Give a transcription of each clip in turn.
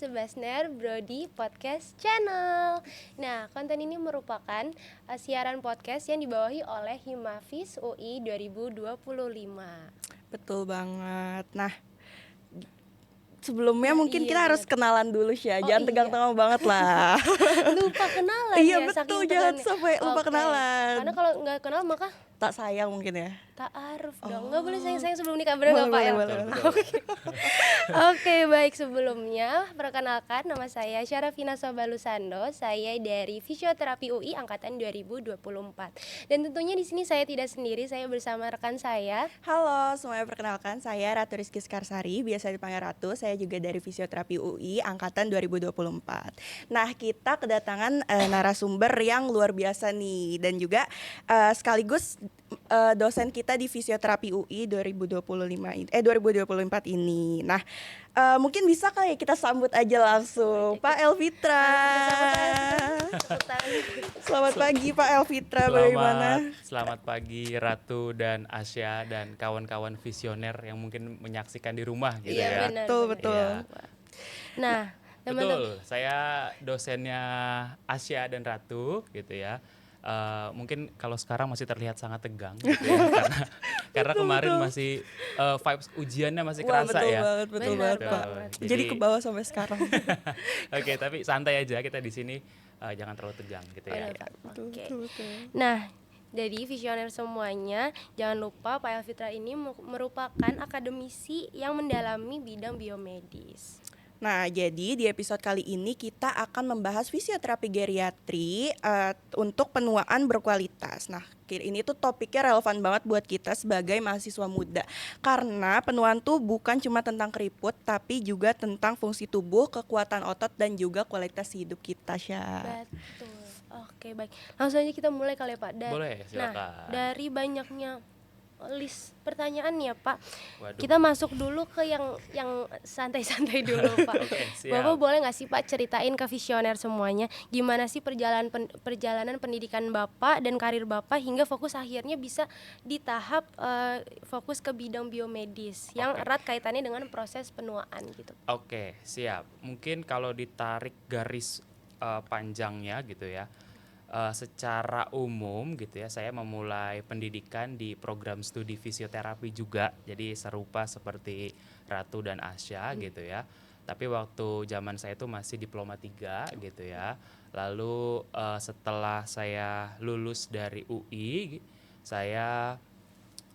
Sebasner Brody Podcast Channel. Nah, konten ini merupakan siaran podcast yang dibawahi oleh Himafis UI 2025. Betul banget. Nah, sebelumnya mungkin kita harus bener. kenalan dulu Sya. Oh, Jangan tegang-tegang banget lah. Lupa kenalan Iya ya, betul, saking jangan tegannya. sampai lupa kenalan. Karena kalau nggak kenal maka Tak sayang mungkin ya. ta'aruf dong. Nggak boleh sayang-sayang sebelum nikah, bener nggak Pak? Boleh. Oke, baik, sebelumnya perkenalkan nama saya Syarafina Sobalusando. Saya dari Fisioterapi UI angkatan 2024. Dan tentunya di sini saya tidak sendiri, saya bersama rekan saya. Halo semuanya, perkenalkan saya Ratu Rizky Skarsari, biasa dipanggil Ratu. Saya juga dari Fisioterapi UI angkatan 2024. Nah, kita kedatangan narasumber yang luar biasa nih, dan juga sekaligus dosen kita di Fisioterapi UI 2024 ini. Nah, mungkin bisa kali ya kita sambut aja langsung Pak Elfitra. Selamat pagi Pak Elfitra, bagaimana? Selamat pagi Ratu dan Asya dan kawan-kawan visioner yang mungkin menyaksikan di rumah gitu ya. Benar, Betul. Iya. Nah, teman-teman, Betul, saya dosennya Asya dan Ratu gitu ya. Mungkin kalau sekarang masih terlihat sangat tegang gitu ya, karena kemarin masih vibes ujiannya masih kerasa ya. Betul Benar banget Pak. banget. Jadi ke bawah sampai sekarang. Oke, tapi santai aja kita di sini, jangan terlalu tegang gitu ya. Benar, Pak. Oke. Betul. Nah, jadi visioner semuanya, jangan lupa Pak Elfitra ini merupakan akademisi yang mendalami bidang biomedis. Nah, jadi di episode kali ini kita akan membahas fisioterapi geriatri untuk penuaan berkualitas. Nah, ini tuh topiknya relevan banget buat kita sebagai mahasiswa muda. Karena penuaan tuh bukan cuma tentang keriput, tapi juga tentang fungsi tubuh, kekuatan otot, dan juga kualitas hidup kita, Sya. Betul. Oke, baik. Langsung aja kita mulai kali ya, Pak. Boleh, silakan. Nah, dari banyaknya list pertanyaan ya, Pak. Waduh. Kita masuk dulu ke yang santai-santai dulu, Pak. Oke, siap. Bapak boleh nggak sih Pak ceritain ke visioner semuanya gimana sih perjalanan pendidikan Bapak dan karir Bapak hingga fokus akhirnya bisa di tahap fokus ke bidang biomedis yang Oke. erat kaitannya dengan proses penuaan gitu. Oke, siap. Mungkin kalau ditarik garis panjangnya gitu ya, secara umum gitu ya, saya memulai pendidikan di program studi fisioterapi juga, jadi serupa seperti Ratu dan Asya gitu ya. Tapi waktu zaman saya itu masih diploma 3 gitu ya. Lalu setelah saya lulus dari UI, saya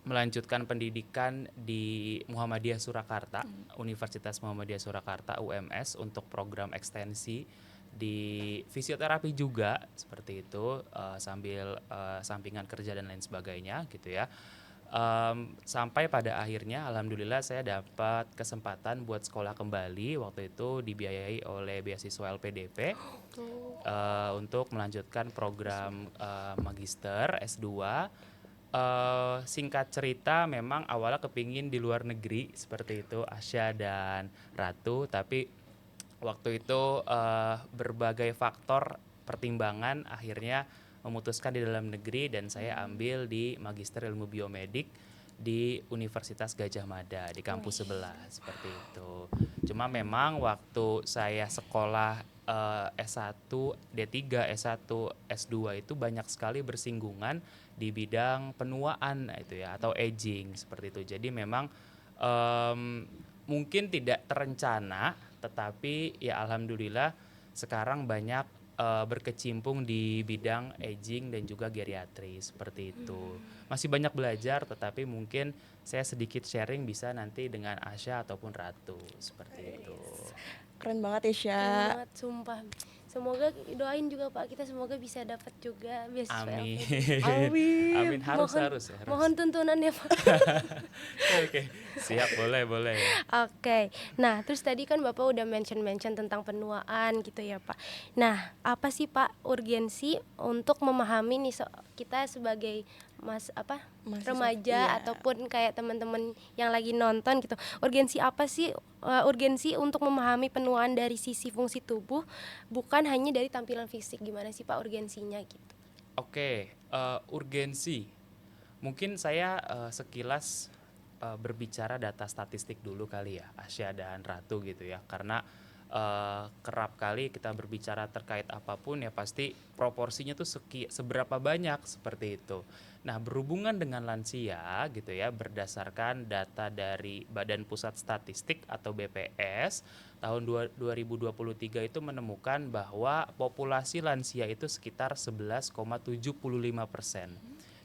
melanjutkan pendidikan di Muhammadiyah Surakarta, Universitas Muhammadiyah Surakarta UMS, untuk program ekstensi di fisioterapi juga seperti itu, sambil sampingan kerja dan lain sebagainya gitu ya. Sampai pada akhirnya alhamdulillah saya dapat kesempatan buat sekolah kembali, waktu itu dibiayai oleh beasiswa LPDP untuk melanjutkan program magister S2. Singkat cerita memang awalnya kepingin di luar negeri seperti itu Asya dan Ratu, tapi waktu itu berbagai faktor pertimbangan akhirnya memutuskan di dalam negeri, dan saya ambil di Magister Ilmu Biomedik di Universitas Gajah Mada di kampus sebelah seperti itu. Cuma memang waktu saya sekolah S1, D3, S1, S2 itu banyak sekali bersinggungan di bidang penuaan itu ya, atau aging seperti itu. Jadi memang mungkin tidak terencana, tetapi ya alhamdulillah sekarang banyak berkecimpung di bidang aging dan juga geriatri seperti itu. Masih banyak belajar, tetapi mungkin saya sedikit sharing bisa nanti dengan Asya ataupun Ratu seperti itu. Keren banget ya, Sya. Keren banget, sumpah. Semoga doain juga Pak, kita semoga bisa dapat juga beasiswa Amin. LPDP. Amin, harus. Mohon tuntunan ya Pak. Oke, siap, boleh. Oke, nah terus tadi kan Bapak udah mention tentang penuaan gitu ya Pak. Nah, apa sih Pak urgensi untuk memahami nih kita sebagai Mahasiswa, remaja iya. ataupun kayak teman-teman yang lagi nonton gitu. Urgensi apa sih urgensi untuk memahami penuaan dari sisi fungsi tubuh, bukan hanya dari tampilan fisik. Gimana sih Pak urgensinya gitu? Oke, urgensi. Mungkin saya sekilas berbicara data statistik dulu kali ya, Asya dan Ratu gitu ya. Karena kerap kali kita berbicara terkait apapun ya pasti proporsinya tuh seberapa banyak seperti itu. Nah, berhubungan dengan lansia gitu ya, berdasarkan data dari Badan Pusat Statistik atau BPS, tahun 2023 itu menemukan bahwa populasi lansia itu sekitar 11,75%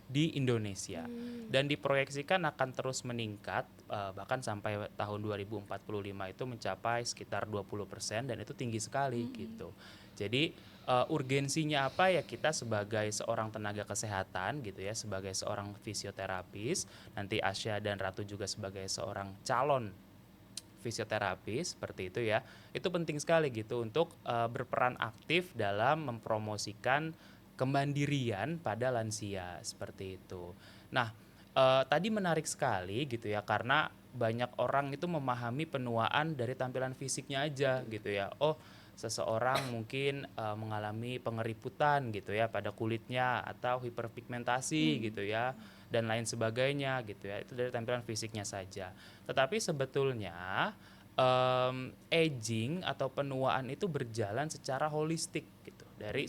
di Indonesia dan diproyeksikan akan terus meningkat bahkan sampai tahun 2045 itu mencapai sekitar 20% dan itu tinggi sekali gitu. Jadi urgensinya apa ya, kita sebagai seorang tenaga kesehatan gitu ya, sebagai seorang fisioterapis, nanti Asya dan Ratu juga sebagai seorang calon fisioterapis seperti itu ya, itu penting sekali gitu untuk berperan aktif dalam mempromosikan kemandirian pada lansia seperti itu. Nah, tadi menarik sekali gitu ya, karena banyak orang itu memahami penuaan dari tampilan fisiknya aja gitu ya. Oh, seseorang mungkin mengalami pengeriputan gitu ya pada kulitnya atau hiperpigmentasi gitu ya dan lain sebagainya gitu ya. Itu dari tampilan fisiknya saja. Tetapi sebetulnya aging atau penuaan itu berjalan secara holistik gitu. Dari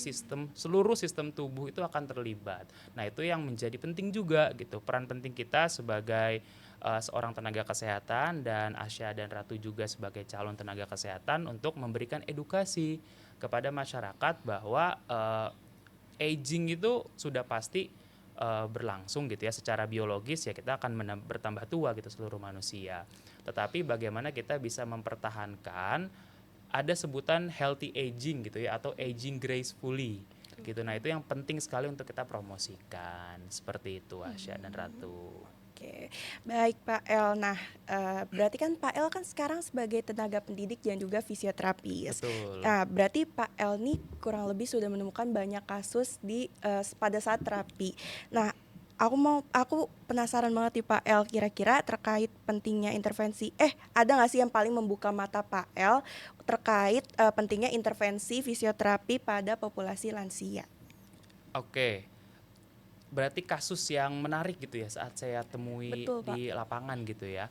seluruh sistem tubuh itu akan terlibat. Nah, itu yang menjadi penting juga gitu. Peran penting kita sebagai seorang tenaga kesehatan dan Asya dan Ratu juga sebagai calon tenaga kesehatan untuk memberikan edukasi kepada masyarakat bahwa aging itu sudah pasti berlangsung gitu ya, secara biologis ya kita akan bertambah tua gitu seluruh manusia. Tetapi bagaimana kita bisa mempertahankan, ada sebutan healthy aging gitu ya, atau aging gracefully gitu. Nah, itu yang penting sekali untuk kita promosikan. Seperti itu Asya dan Ratu. Oke, baik Pak El. Nah, berarti kan Pak El kan sekarang sebagai tenaga pendidik dan juga fisioterapis. Betul. Nah, berarti Pak El nih kurang lebih sudah menemukan banyak kasus di pada saat terapi. Nah, aku penasaran banget nih Pak El, kira-kira terkait pentingnya intervensi. Ada nggak sih yang paling membuka mata Pak El terkait pentingnya intervensi fisioterapi pada populasi lansia? Oke. Berarti kasus yang menarik gitu ya saat saya temui Betul Pak. di lapangan gitu ya.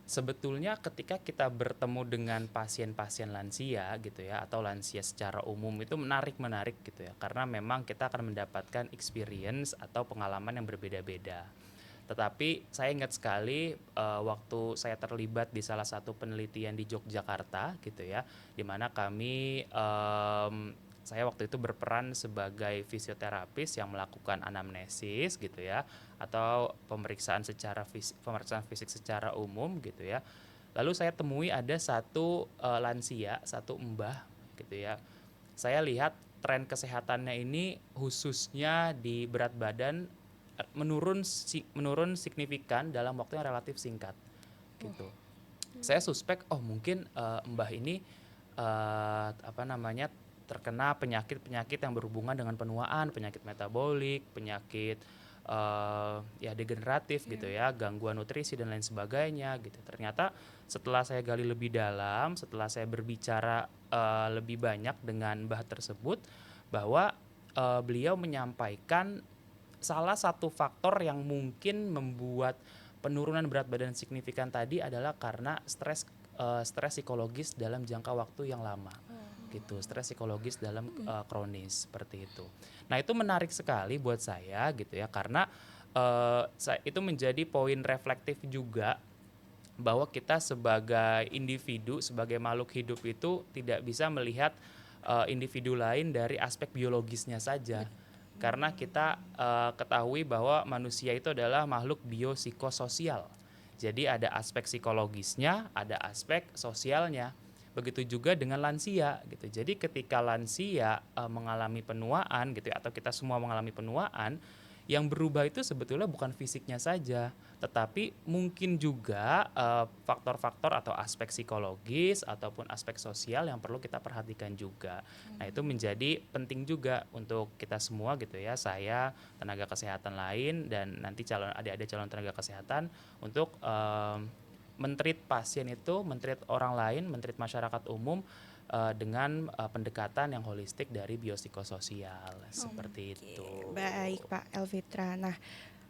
Sebetulnya ketika kita bertemu dengan pasien-pasien lansia gitu ya, atau lansia secara umum, itu menarik gitu ya, karena memang kita akan mendapatkan experience atau pengalaman yang berbeda-beda. Tetapi saya ingat sekali waktu saya terlibat di salah satu penelitian di Yogyakarta gitu ya, di mana saya waktu itu berperan sebagai fisioterapis yang melakukan anamnesis gitu ya, atau pemeriksaan fisik secara umum gitu ya. Lalu saya temui ada satu lansia, satu mbah gitu ya. Saya lihat tren kesehatannya ini khususnya di berat badan menurun signifikan dalam waktu yang relatif singkat gitu. Saya suspek mungkin mbah ini terkena penyakit yang berhubungan dengan penuaan, penyakit metabolik, penyakit ya degeneratif gitu ya, gangguan nutrisi dan lain sebagainya gitu. Ternyata setelah saya gali lebih dalam, setelah saya berbicara lebih banyak dengan mbah tersebut, bahwa beliau menyampaikan salah satu faktor yang mungkin membuat penurunan berat badan signifikan tadi adalah karena stres psikologis dalam jangka waktu yang lama gitu, stres psikologis dalam kronis seperti itu. Nah, itu menarik sekali buat saya gitu ya, karena itu menjadi poin reflektif juga bahwa kita sebagai individu, sebagai makhluk hidup itu tidak bisa melihat individu lain dari aspek biologisnya saja. Karena kita ketahui bahwa manusia itu adalah makhluk biopsikososial. Jadi ada aspek psikologisnya, ada aspek sosialnya. Begitu juga dengan lansia gitu. Jadi ketika lansia mengalami penuaan gitu ya, atau kita semua mengalami penuaan, yang berubah itu sebetulnya bukan fisiknya saja, tetapi mungkin juga faktor-faktor atau aspek psikologis ataupun aspek sosial yang perlu kita perhatikan juga. Nah, itu menjadi penting juga untuk kita semua gitu ya, saya, tenaga kesehatan lain, dan nanti adik-adik calon tenaga kesehatan untuk men-treat pasien itu, men-treat orang lain, men-treat masyarakat umum dengan pendekatan yang holistik dari biopsikososial seperti itu. Baik Pak Elvitra. Nah,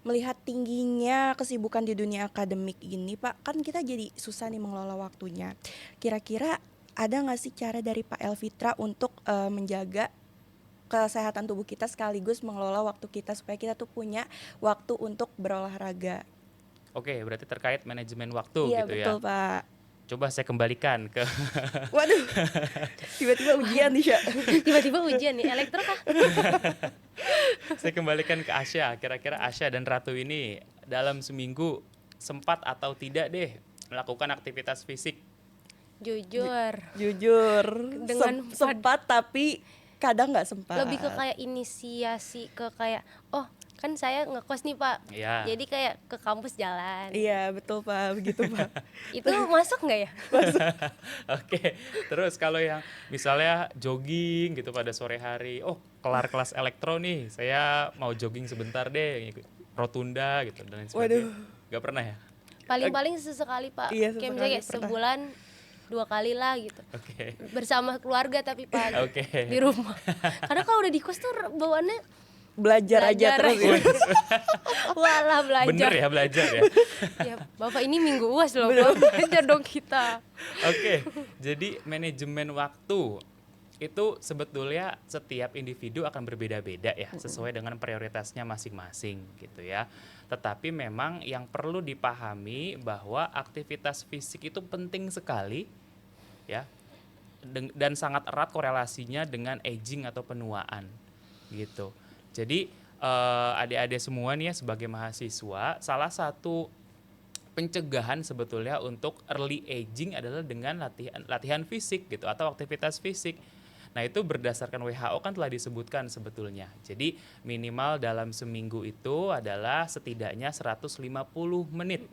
melihat tingginya kesibukan di dunia akademik ini Pak, kan kita jadi susah nih mengelola waktunya. Kira-kira ada nggak sih cara dari Pak Elfitra untuk menjaga kesehatan tubuh kita sekaligus mengelola waktu kita supaya kita tuh punya waktu untuk berolahraga? Oke, berarti terkait manajemen waktu Iya gitu betul ya. Pak. Coba saya kembalikan ke Waduh, tiba-tiba ujian nih Sya. Tiba-tiba ujian nih, elektro kah? saya kembalikan ke Asya. Kira-kira Asya dan Ratu ini dalam seminggu sempat atau tidak deh melakukan aktivitas fisik? Jujur, Jujur, Dengan sempat tapi kadang nggak sempat. lebih ke kayak inisiasi ke kayak, oh kan saya ngekos nih Pak, Iya. jadi kayak ke kampus jalan. Iya betul Pak, begitu Pak. Itu masuk nggak ya? Oke, terus kalau yang misalnya jogging gitu pada sore hari, oh kelar kelas elektro nih, saya mau jogging sebentar deh, ngikut rotunda gitu dan lain sebagainya. Waduh. Gak pernah ya? Paling-paling sesekali Pak, Iya, kayak misalnya sesekali kayak pernah. sebulan 2 kali lah gitu. Oke. Bersama keluarga tapi Pak, Oke. di rumah. Karena kalau udah di kos tuh bawaannya Belajar aja terus ya. walah belajar. Bener ya belajar ya. Ya, Bapak ini minggu UAS loh, Pak. Belajar dong kita. Oke, jadi manajemen waktu itu sebetulnya setiap individu akan berbeda-beda ya, sesuai dengan prioritasnya masing-masing gitu ya. Tetapi memang yang perlu dipahami bahwa aktivitas fisik itu penting sekali ya, dan sangat erat korelasinya dengan aging atau penuaan gitu. Jadi adik-adik semua nih ya sebagai mahasiswa, salah satu pencegahan sebetulnya untuk early aging adalah dengan latihan fisik gitu atau aktivitas fisik. Nah, itu berdasarkan WHO kan telah disebutkan sebetulnya. Jadi minimal dalam seminggu itu adalah setidaknya 150 menit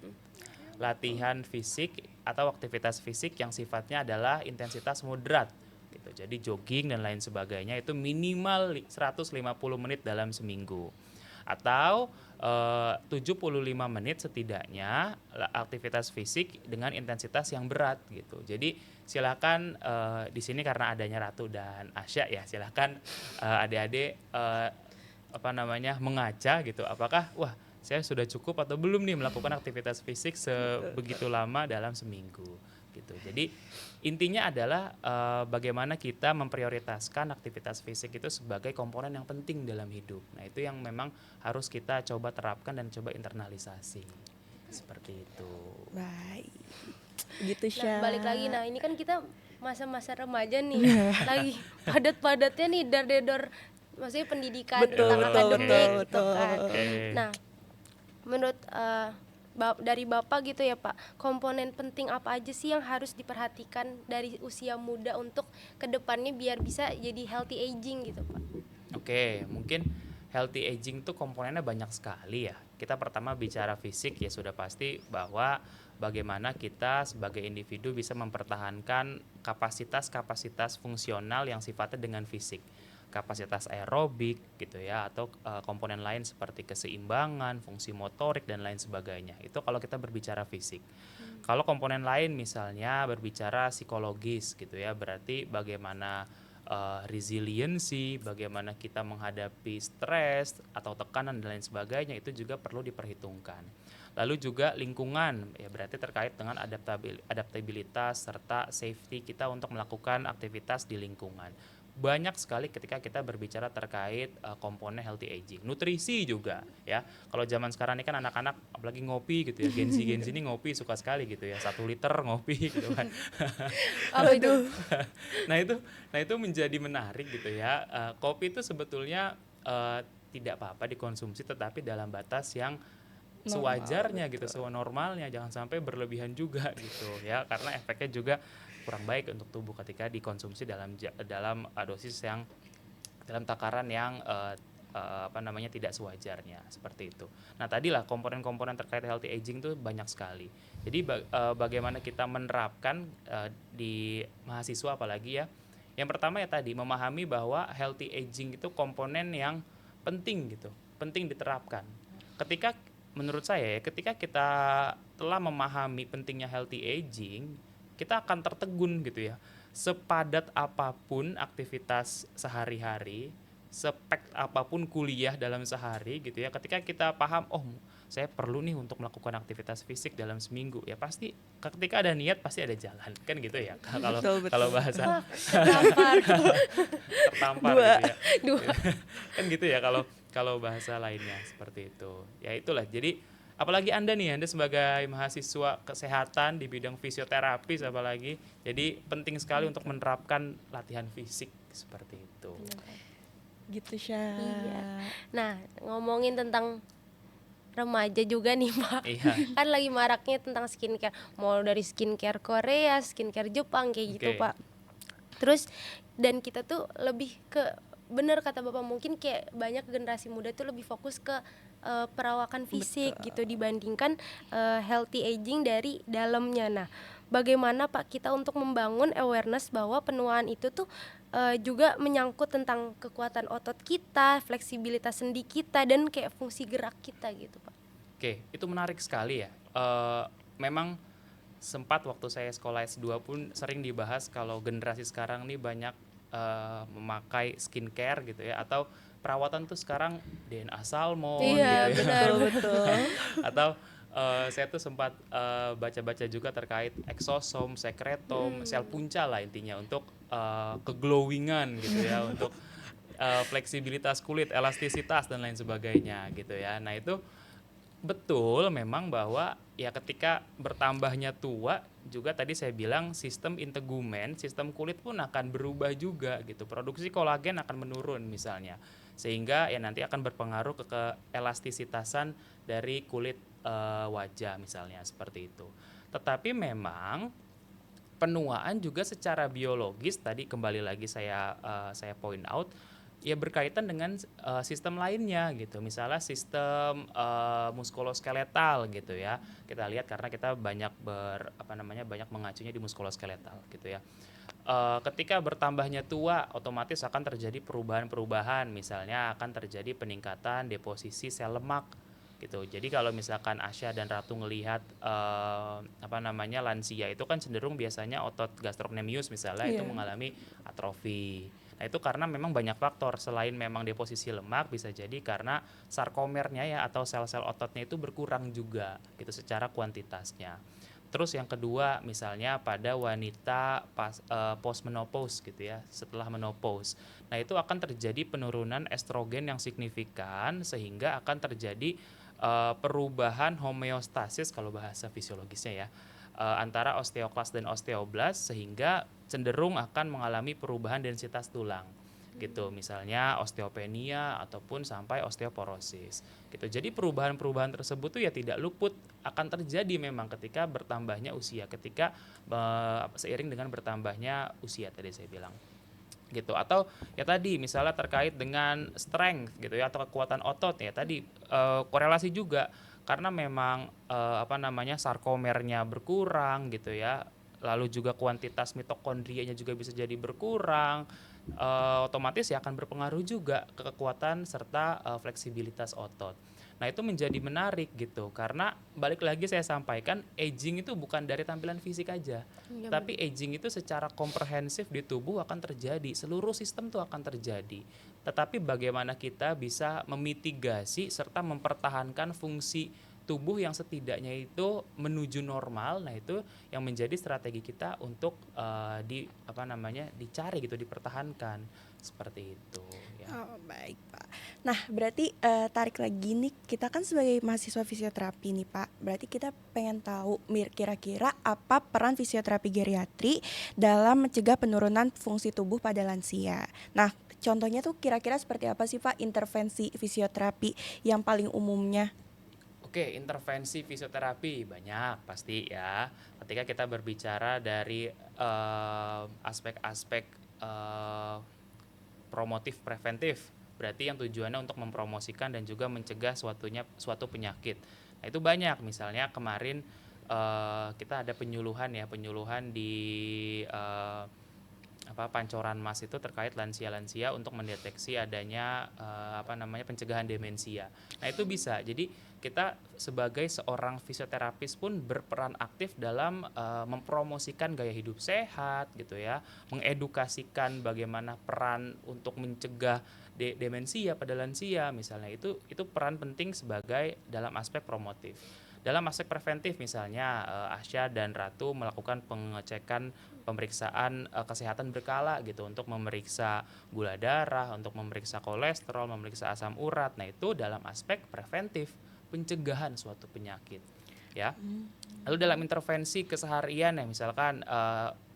latihan fisik atau aktivitas fisik yang sifatnya adalah intensitas moderat gitu. Jadi jogging dan lain sebagainya itu minimal 150 menit dalam seminggu. Atau 75 menit setidaknya aktivitas fisik dengan intensitas yang berat gitu. Jadi silakan di sini karena adanya Ratu dan Asya ya, silakan adik-adik mengaca gitu. Apakah wah saya sudah cukup atau belum nih melakukan aktivitas fisik sebegitu lama dalam seminggu gitu. Jadi intinya adalah bagaimana kita memprioritaskan aktivitas fisik itu sebagai komponen yang penting dalam hidup. Nah, itu yang memang harus kita coba terapkan dan coba internalisasi. Seperti itu. Baik. Gitu Nah, Sya. balik lagi. Nah, ini kan kita masa-masa remaja nih. Lagi padat-padatnya nih dar-dedor, maksudnya pendidikan tentang akademik gitu kan. Nah, menurut dari Bapak gitu ya Pak, komponen penting apa aja sih yang harus diperhatikan dari usia muda untuk kedepannya biar bisa jadi healthy aging gitu Pak? Oke, mungkin healthy aging tuh komponennya banyak sekali ya. Kita pertama bicara fisik ya sudah pasti bahwa bagaimana kita sebagai individu bisa mempertahankan kapasitas-kapasitas fungsional yang sifatnya dengan fisik. Kapasitas aerobik gitu ya, atau komponen lain seperti keseimbangan, fungsi motorik dan lain sebagainya. Itu kalau kita berbicara fisik. Kalau komponen lain misalnya berbicara psikologis gitu ya, berarti bagaimana resiliency, bagaimana kita menghadapi stres atau tekanan dan lain sebagainya, itu juga perlu diperhitungkan. Lalu juga lingkungan, ya berarti terkait dengan adaptabilitas serta safety kita untuk melakukan aktivitas di lingkungan. Banyak sekali ketika kita berbicara terkait komponen healthy aging. Nutrisi juga ya. Kalau zaman sekarang ini kan anak-anak apalagi ngopi gitu ya. Gen Z ini ngopi suka sekali gitu ya. 1 liter ngopi gitu kan. Apa itu? Nah itu menjadi menarik gitu ya. Kopi itu sebetulnya tidak apa-apa dikonsumsi, tetapi dalam batas yang sewajarnya gitu, normalnya, jangan sampai berlebihan juga gitu ya, karena efeknya juga kurang baik untuk tubuh ketika dikonsumsi dalam dosis yang dalam takaran yang tidak sewajarnya seperti itu. Nah, tadilah komponen-komponen terkait healthy aging tuh banyak sekali. Jadi bagaimana kita menerapkan di mahasiswa apalagi ya. Yang pertama ya tadi memahami bahwa healthy aging itu komponen yang penting gitu, penting diterapkan. Menurut saya, ketika kita telah memahami pentingnya healthy aging, kita akan tertegun gitu ya. Sepadat apapun aktivitas sehari-hari, sepek apapun kuliah dalam sehari gitu ya, ketika kita paham, oh saya perlu nih untuk melakukan aktivitas fisik dalam seminggu, ya pasti ketika ada niat pasti ada jalan, kan gitu ya. Kalau Betul kalau betul. bahasa Wah, tertampar. tertampar Dua. gitu ya. Dua. Kan gitu ya kalau kalau bahasa lainnya seperti itu. Ya itulah. Jadi apalagi Anda sebagai mahasiswa kesehatan di bidang fisioterapis apalagi, jadi penting sekali untuk menerapkan latihan fisik seperti itu. Gitu Syah. Iya. Nah, ngomongin tentang remaja juga nih Pak. Iya. Kan lagi maraknya tentang skincare. Mau dari skincare Korea, skincare Jepang kayak gitu Oke. Pak. Terus dan kita tuh lebih ke, bener kata Bapak, mungkin kayak banyak generasi muda tuh lebih fokus ke perawakan fisik gitu dibandingkan healthy aging dari dalamnya. Nah, bagaimana Pak kita untuk membangun awareness bahwa penuaan itu tuh juga menyangkut tentang kekuatan otot kita, fleksibilitas sendi kita, dan kayak fungsi gerak kita gitu Pak. Oke, itu menarik sekali ya. Memang sempat waktu saya sekolah S2 pun sering dibahas kalau generasi sekarang nih banyak memakai skincare gitu ya, atau perawatan tuh sekarang DNA salmon Iya, gitu ya. benar. Betul. Atau saya tuh sempat baca-baca juga terkait exosom, sekretom, sel punca lah intinya untuk keglowingan gitu ya, untuk fleksibilitas kulit, elastisitas dan lain sebagainya gitu ya. Nah itu betul memang bahwa ya ketika bertambahnya tua juga tadi saya bilang sistem integumen, sistem kulit pun akan berubah juga gitu. Produksi kolagen akan menurun misalnya. Sehingga ya nanti akan berpengaruh ke elastisitasan dari kulit wajah misalnya seperti itu. Tetapi memang penuaan juga secara biologis tadi kembali lagi saya point out ya berkaitan dengan sistem lainnya gitu. Misalnya sistem muskuloskeletal gitu ya. Kita lihat karena kita banyak banyak mengacunya di muskuloskeletal gitu ya. Ketika bertambahnya tua otomatis akan terjadi perubahan-perubahan, misalnya akan terjadi peningkatan deposisi sel lemak gitu. Jadi kalau misalkan Asya dan Ratu ngelihat lansia itu kan cenderung biasanya otot gastrocnemius misalnya itu Iya. mengalami atrofi. Nah itu karena memang banyak faktor, selain memang deposisi lemak bisa jadi karena sarkomernya ya atau sel-sel ototnya itu berkurang juga gitu secara kuantitasnya. Terus yang kedua misalnya pada wanita postmenopause gitu ya, setelah menopause. Nah itu akan terjadi penurunan estrogen yang signifikan sehingga akan terjadi perubahan homeostasis kalau bahasa fisiologisnya ya, antara osteoklas dan osteoblast sehingga cenderung akan mengalami perubahan densitas tulang gitu, misalnya osteopenia ataupun sampai osteoporosis gitu. Jadi perubahan-perubahan tersebut tuh ya tidak luput akan terjadi memang ketika bertambahnya usia, ketika seiring dengan bertambahnya usia tadi saya bilang gitu. Atau ya tadi misalnya terkait dengan strength gitu ya atau kekuatan otot ya tadi korelasi juga karena memang sarkomernya berkurang gitu ya, lalu juga kuantitas mitokondrianya juga bisa jadi berkurang, otomatis ya akan berpengaruh juga ke kekuatan serta fleksibilitas otot. Nah itu menjadi menarik gitu karena balik lagi saya sampaikan aging itu bukan dari tampilan fisik aja, Iya, tapi aging itu secara komprehensif di tubuh akan terjadi, seluruh sistem tuh akan terjadi. Tetapi bagaimana kita bisa memitigasi serta mempertahankan fungsi tubuh yang setidaknya itu menuju normal. Nah itu yang menjadi strategi kita untuk dicari gitu, dipertahankan seperti itu ya. Oh, baik Pak. Nah, berarti tarik lagi nih, kita kan sebagai mahasiswa fisioterapi nih Pak. Berarti kita pengen tahu kira-kira apa peran fisioterapi geriatri dalam mencegah penurunan fungsi tubuh pada lansia. Nah, contohnya tuh kira-kira seperti apa sih Pak intervensi fisioterapi yang paling umumnya? Oke, intervensi fisioterapi banyak pasti ya. Ketika kita berbicara dari aspek-aspek promotif preventif, berarti yang tujuannya untuk mempromosikan dan juga mencegah suatu penyakit. Nah itu banyak, misalnya kemarin kita ada penyuluhan di Pancoran Mas itu terkait lansia-lansia untuk mendeteksi adanya pencegahan demensia. Nah itu bisa. Jadi kita sebagai seorang fisioterapis pun berperan aktif dalam mempromosikan gaya hidup sehat gitu ya, mengedukasikan bagaimana peran untuk mencegah demensia pada lansia misalnya, itu peran penting sebagai dalam aspek promotif. Dalam aspek preventif misalnya Asya dan Ratu melakukan pengecekan pemeriksaan kesehatan berkala gitu untuk memeriksa gula darah, untuk memeriksa kolesterol, memeriksa asam urat. Nah, itu dalam aspek preventif, pencegahan suatu penyakit, ya. Lalu dalam intervensi keseharian ya misalkan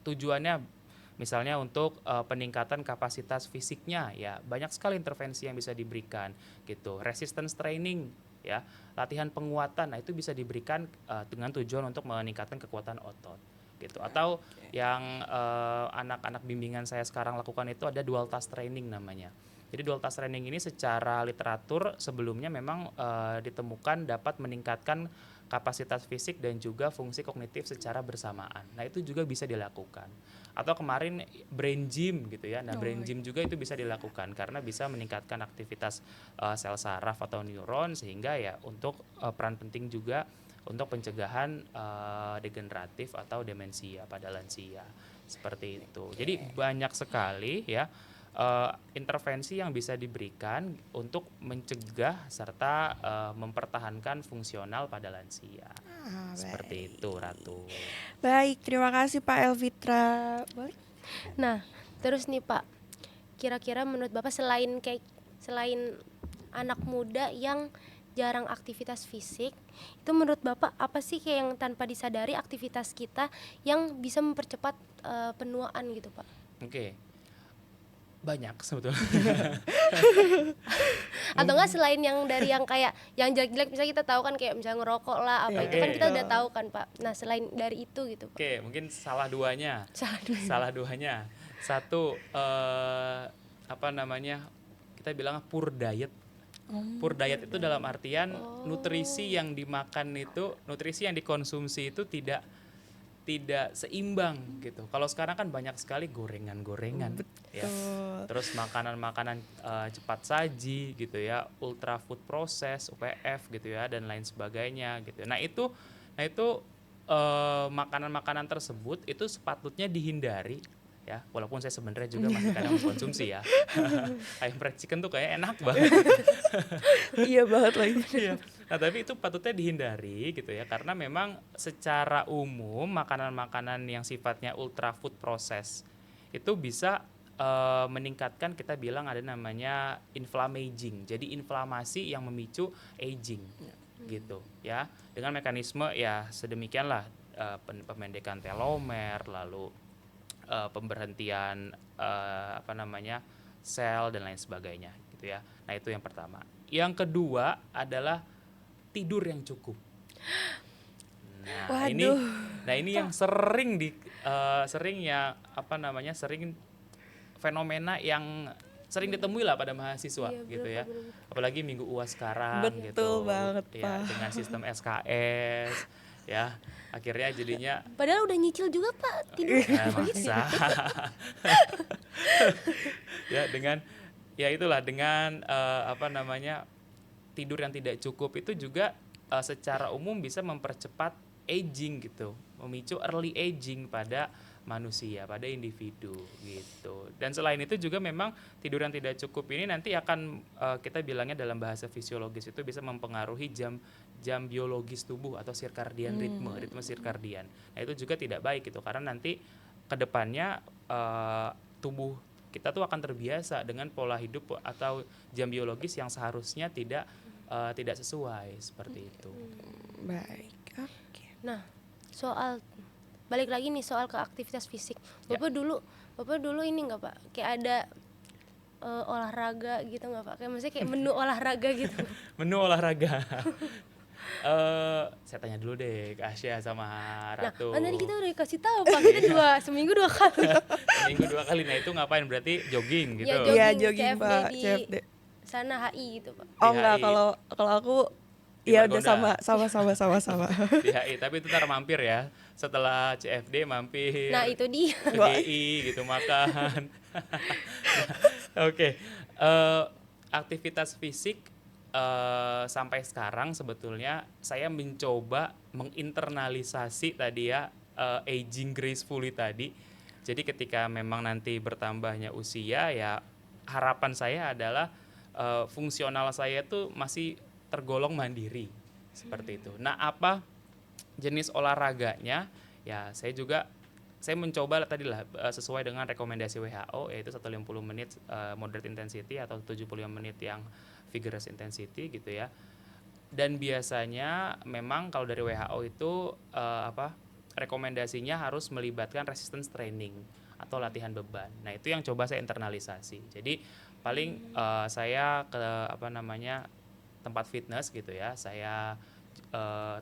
tujuannya misalnya untuk peningkatan kapasitas fisiknya, ya banyak sekali intervensi yang bisa diberikan gitu. Resistance training, ya latihan penguatan, nah itu bisa diberikan dengan tujuan untuk meningkatkan kekuatan otot gitu. Atau yang anak-anak bimbingan saya sekarang lakukan itu ada dual task training namanya. Jadi dual task training ini secara literatur sebelumnya memang ditemukan dapat meningkatkan kapasitas fisik dan juga fungsi kognitif secara bersamaan. Nah, itu juga bisa dilakukan. Atau kemarin brain gym gitu ya. Nah, brain gym juga itu bisa dilakukan karena bisa meningkatkan aktivitas sel saraf atau neuron, sehingga ya untuk peran penting juga untuk pencegahan degeneratif atau demensia pada lansia. Seperti itu. Jadi banyak sekali ya intervensi yang bisa diberikan untuk mencegah serta mempertahankan fungsional pada lansia. Seperti itu, Ratu. Baik, terima kasih Pak Elvitra. Boleh? Nah, terus nih Pak, kira-kira menurut Bapak selain anak muda yang jarang aktivitas fisik, itu menurut Bapak apa sih kayak yang tanpa disadari aktivitas kita yang bisa mempercepat penuaan gitu Pak? Oke. Banyak sebetulnya. Atau enggak selain yang dari yang kayak yang jelek-jelek, misalnya kita tahu kan kayak misalnya ngerokok lah apa itu kan Oke. kita udah tahu kan Pak. Nah, selain dari itu gitu Pak. Oke, mungkin salah duanya. Salah dulu. Salah duanya. Satu apa namanya? Kita bilang poor diet. Poor diet itu dalam artian nutrisi yang dimakan itu, nutrisi yang dikonsumsi itu tidak seimbang gitu. Kalau sekarang kan banyak sekali gorengan-gorengan, ya. Terus makanan-makanan cepat saji gitu ya, ultra food process, UPF gitu ya, dan lain sebagainya gitu. Nah itu makanan-makanan tersebut itu sepatutnya dihindari, ya. Walaupun saya sebenarnya juga masih kadang mengkonsumsi ya. Ayam fried chicken tuh kayak enak banget. Iya banget lagi. Iya. Nah, tapi itu patutnya dihindari gitu ya, karena memang secara umum makanan-makanan yang sifatnya ultra food process itu bisa meningkatkan, kita bilang ada namanya inflammaging. Jadi inflamasi yang memicu aging gitu ya. Dengan mekanisme ya sedemikianlah pemendekan telomer, lalu pemberhentian apa namanya sel dan lain sebagainya gitu ya. Nah, itu yang pertama. Yang kedua adalah tidur yang cukup. Nah, ini yang sering fenomena yang sering ditemui lah pada mahasiswa Iya, gitu ya. bener-bener. Apalagi minggu UAS sekarang gitu. Betul banget, ya, Pak. dengan sistem SKS ya. Akhirnya jadinya Padahal udah nyicil juga Pak tidur. masa. Ya dengan apa namanya tidur yang tidak cukup itu juga secara umum bisa mempercepat aging gitu, memicu early aging pada manusia, pada individu gitu. Dan selain itu juga memang tidur yang tidak cukup ini nanti akan kita bilangnya dalam bahasa fisiologis itu bisa mempengaruhi jam biologis tubuh atau circadian ritme circadian. Nah, itu juga tidak baik gitu, karena nanti kedepannya tubuh kita tuh akan terbiasa dengan pola hidup atau jam biologis yang seharusnya tidak sesuai seperti itu. Baik, oke. Nah, balik lagi nih soal ke aktivitas fisik. Bapak dulu ini nggak Pak? Kayak ada olahraga gitu nggak Pak? Kayak maksudnya kayak menu olahraga gitu. Menu olahraga. Saya tanya dulu deh ke Asya sama Ratu. Nah, kan tadi kita udah dikasih tahu Pak, kita seminggu 2 kali. Seminggu 2 kali. Nah, itu ngapain? Berarti jogging gitu. Iya, Iya, jogging, CFD Pak, di CFD. sana HI gitu Pak. Oh Di enggak, HI. kalau aku Di ya udah Margonda. sama. Di HI, tapi itu ntar mampir ya. Setelah CFD mampir. Nah, itu dia. Ke GI gitu makan. Oke. Aktivitas fisik sampai sekarang sebetulnya saya mencoba menginternalisasi tadi ya aging gracefully tadi. Jadi ketika memang nanti bertambahnya usia ya harapan saya adalah fungsional saya tuh masih tergolong mandiri seperti itu. Nah, apa jenis olahraganya? Ya, saya mencoba tadi lah sesuai dengan rekomendasi WHO, yaitu 150 menit moderate intensity atau 75 menit yang vigorous intensity gitu ya. Dan biasanya memang kalau dari WHO itu rekomendasinya harus melibatkan resistance training atau latihan beban. Nah, itu yang coba saya internalisasi. Jadi paling saya ke tempat fitness gitu ya. Saya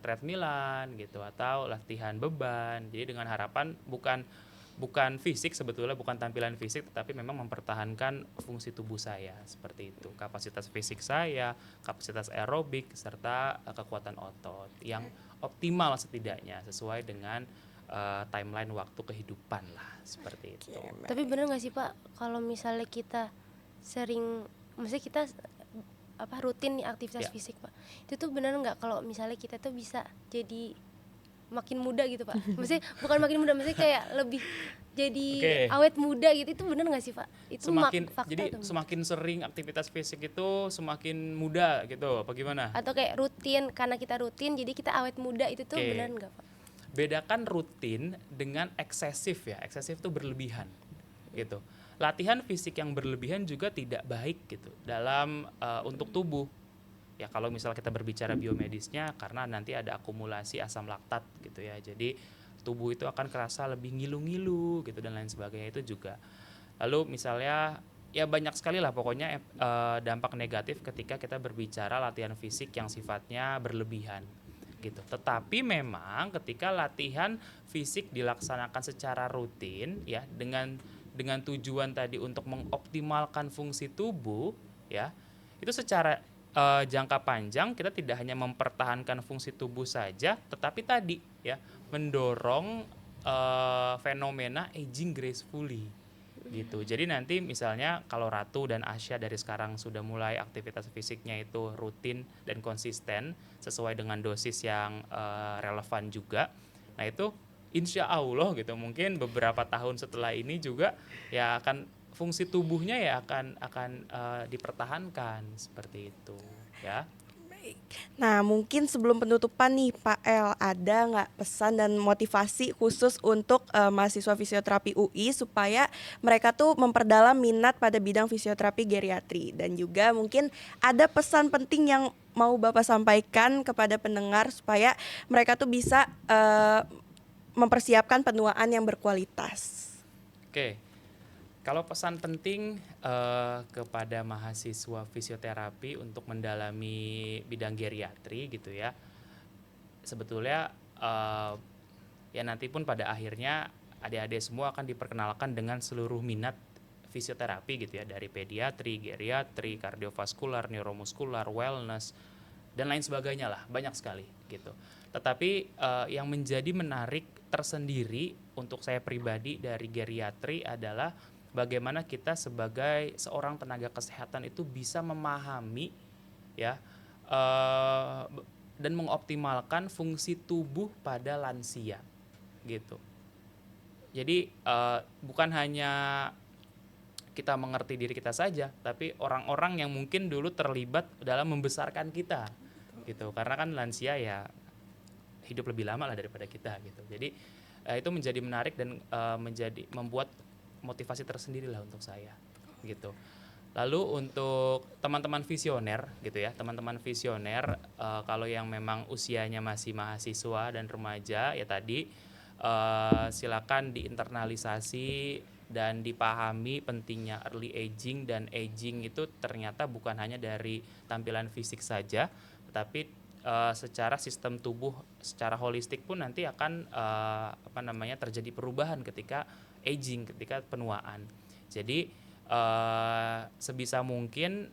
treadmillan gitu atau latihan beban. Jadi dengan harapan bukan fisik sebetulnya, bukan tampilan fisik, tetapi memang mempertahankan fungsi tubuh saya seperti itu, kapasitas fisik saya, kapasitas aerobik serta kekuatan otot yang optimal setidaknya sesuai dengan timeline waktu kehidupan lah seperti itu. Tapi bener nggak sih Pak, kalau misalnya kita sering, maksudnya kita rutin nih aktivitas Ya. fisik Pak, itu tuh bener nggak kalau misalnya kita tuh bisa jadi makin muda gitu Pak? Maksudnya bukan makin muda, maksudnya kayak lebih jadi Oke. awet muda gitu, itu bener nggak sih Pak? Itu fakta Jadi atau semakin sering aktivitas fisik itu semakin muda gitu, apa gimana? atau kayak rutin, karena kita rutin jadi kita awet muda, itu tuh Oke. bener nggak Pak? Bedakan rutin dengan eksesif ya. Eksesif itu berlebihan gitu. Latihan fisik yang berlebihan juga tidak baik gitu dalam untuk tubuh. Ya kalau misal kita berbicara biomedisnya, karena nanti ada akumulasi asam laktat gitu ya. Jadi tubuh itu akan kerasa lebih ngilu-ngilu gitu dan lain sebagainya itu juga. Lalu misalnya ya banyak sekali lah pokoknya dampak negatif ketika kita berbicara latihan fisik yang sifatnya berlebihan gitu. Tetapi memang ketika latihan fisik dilaksanakan secara rutin ya dengan tujuan tadi untuk mengoptimalkan fungsi tubuh ya, itu secara jangka panjang kita tidak hanya mempertahankan fungsi tubuh saja, tetapi tadi ya mendorong fenomena aging gracefully gitu. Jadi nanti misalnya kalau Ratu dan Asya dari sekarang sudah mulai aktivitas fisiknya itu rutin dan konsisten sesuai dengan dosis yang relevan juga. Nah, itu insya Allah gitu mungkin beberapa tahun setelah ini juga ya akan fungsi tubuhnya ya akan dipertahankan seperti itu ya. Nah, mungkin sebelum penutupan nih Pak El, ada nggak pesan dan motivasi khusus untuk mahasiswa fisioterapi UI supaya mereka tuh memperdalam minat pada bidang fisioterapi geriatri, dan juga mungkin ada pesan penting yang mau Bapak sampaikan kepada pendengar supaya mereka tuh bisa mempersiapkan penuaan yang berkualitas. Oke. Kalau pesan penting kepada mahasiswa fisioterapi untuk mendalami bidang geriatri gitu ya, sebetulnya ya nanti pun pada akhirnya adik-adik semua akan diperkenalkan dengan seluruh minat fisioterapi gitu ya, dari pediatri, geriatri, kardiovaskular, neuromuskular, wellness dan lain sebagainya lah, banyak sekali gitu. Tetapi yang menjadi menarik tersendiri untuk saya pribadi dari geriatri adalah bagaimana kita sebagai seorang tenaga kesehatan itu bisa memahami ya dan mengoptimalkan fungsi tubuh pada lansia gitu. Jadi bukan hanya kita mengerti diri kita saja, tapi orang-orang yang mungkin dulu terlibat dalam membesarkan kita gitu. Karena kan lansia ya hidup lebih lama lah daripada kita gitu. Jadi itu menjadi menarik dan membuat motivasi tersendiri lah untuk saya gitu. Lalu untuk teman-teman visioner gitu ya, teman-teman visioner kalau yang memang usianya masih mahasiswa dan remaja ya tadi silakan diinternalisasi dan dipahami pentingnya early aging, dan aging itu ternyata bukan hanya dari tampilan fisik saja, tetapi secara sistem tubuh secara holistik pun nanti akan terjadi perubahan ketika aging, ketika penuaan. Jadi sebisa mungkin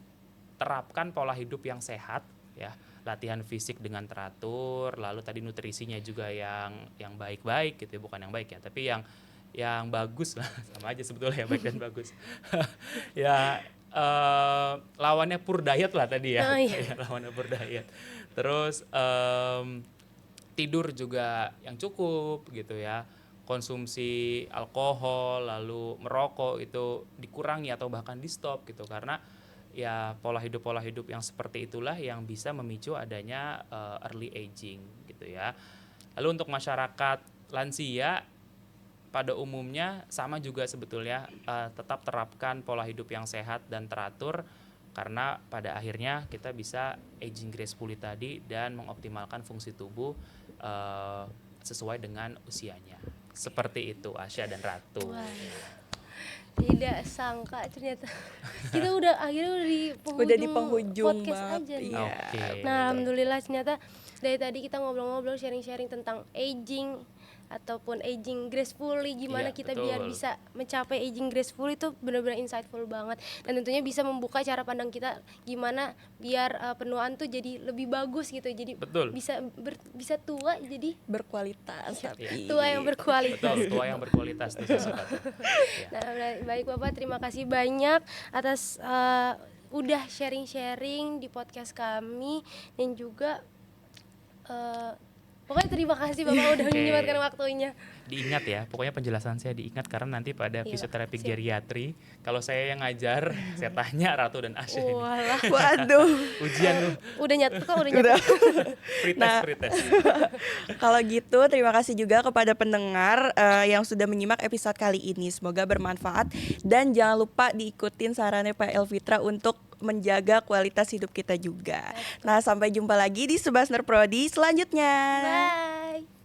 terapkan pola hidup yang sehat ya, latihan fisik dengan teratur, lalu tadi nutrisinya juga yang baik-baik gitu ya, bukan yang baik ya, tapi yang bagus lah, sama aja sebetulnya ya, baik dan bagus. Ya lawannya poor diet lah tadi ya. Oh, iya. Ya, lawannya poor diet. Terus tidur juga yang cukup gitu ya, konsumsi alkohol lalu merokok itu dikurangi atau bahkan di stop gitu, karena ya pola hidup yang seperti itulah yang bisa memicu adanya early aging gitu ya. Lalu untuk masyarakat lansia pada umumnya sama juga sebetulnya, tetap terapkan pola hidup yang sehat dan teratur, karena pada akhirnya kita bisa aging gracefully tadi dan mengoptimalkan fungsi tubuh sesuai dengan usianya. Seperti itu Asya dan Ratu. Wah, tidak sangka ternyata kita akhirnya Udah di penghujung podcast Bab. aja nih. Iya. Oke. Nah, alhamdulillah ternyata dari tadi kita ngobrol-ngobrol, sharing-sharing tentang aging ataupun aging gracefully, gimana Iya, kita betul. biar bisa mencapai aging gracefully, itu benar-benar insightful banget, dan tentunya bisa membuka cara pandang kita gimana biar penuaan tuh jadi lebih bagus gitu, jadi Betul. bisa tua jadi Berkualitas tapi. tua yang berkualitas. Betul, tua yang berkualitas tuh saya suka tuh. Ya. Nah, baik Bapak, terima kasih banyak atas udah sharing-sharing di podcast kami, dan juga pokoknya terima kasih Bapak udah Oke. menyempatkan waktunya. Diingat ya, pokoknya penjelasan saya diingat, karena nanti pada Iya, fisioterapi siap. geriatri kalau saya yang ngajar, saya tanya Ratu dan Asya ini. Walah, Waduh. Ujian tuh, udah nyatu kok, udah nyatu. free test. Kalau gitu terima kasih juga kepada pendengar yang sudah menyimak episode kali ini. Semoga bermanfaat dan jangan lupa diikutin sarannya Pak Elvitra untuk menjaga kualitas hidup kita juga. Nah, sampai jumpa lagi di Subasner Prodi selanjutnya. Bye.